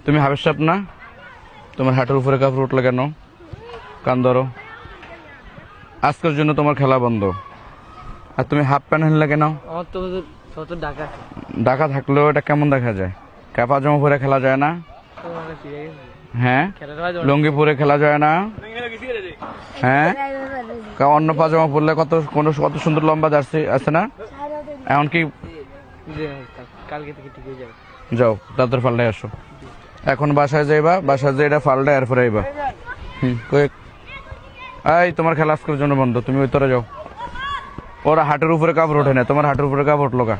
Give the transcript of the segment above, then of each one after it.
তুমি হাবের সাপ না? তোমার হাঁটুর উপরে কাপড় উঠলে কেন? কান ধরো। আজকের জন্য তোমার খেলা বন্ধ। আর তুমি হাফ প্যান্ট আনলে কেন? ঢাকা থাকলেও এটা কেমন দেখা যায়? পাজামা পরে খেলা যায় না? হ্যাঁ, লুঙ্গি পরে খেলা যায় না? হ্যাঁ, অন্য পাজামা পরলে কত সুন্দর লম্বা জার্সি আছে না? এখন কি যাও তাদের পাল্টাই আসো। এখন বাসায় যাইবা, বাসায় যাই এটা পাল্টায় এরপরে আইবা। এই তোমার খেলা আজকের জন্য বন্ধ, তুমি ওই তরে যাও। ওরা হাটের উপরে কাপড় ওঠে না, তোমার হাটের উপরে কাপড় উঠলো কা?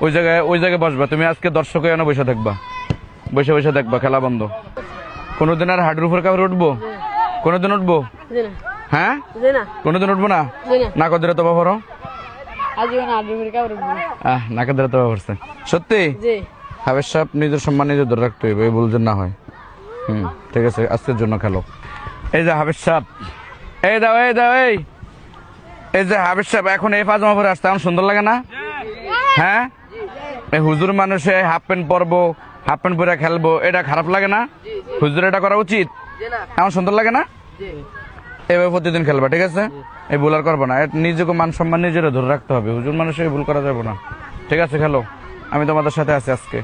ওই জায়গায় বসবা তুমি। আজকে দর্শকে এনে বসে থাকবা, বসে দেখবা খেলা বন্ধ। কোনোদিন আর হাটের উপরে কাপড় উঠবো? কোনোদিন উঠবো? হ্যাঁ, কোনোদিন উঠবো না। না কদিরে তো বাবারও নাকে ধরে তো বাবা। সত্যি হাবের সাপ নিজের সম্মান নিজে ধরে রাখতে হইবে, এই ভুল যেন না হয়। ঠিক আছে, আজকের জন্য খেলো। এই যে হাবের সাপ, এই দাও এই দাও, এই যে হাবের সাপ এখন এই পাজামা পরে আসতে এখন সুন্দর লাগে না? হ্যাঁ, এই হুজুর মানুষে হাফ প্যান্ট পরবো, হাফ প্যান্ট পরে খেলবো, এটা খারাপ লাগে না? হুজুর এটা করা উচিত? এমন সুন্দর লাগে না? এভাবে প্রতিদিন খেলবা, ঠিক আছে? এই ভুল আর করবো না। নিজেকে মান সম্মান নিজেরা ধরে রাখতে হবে। হুজুর মানুষের ভুল করা যাবে না। ঠিক আছে, খেলো, আমি তোমাদের সাথে আছি আজকে।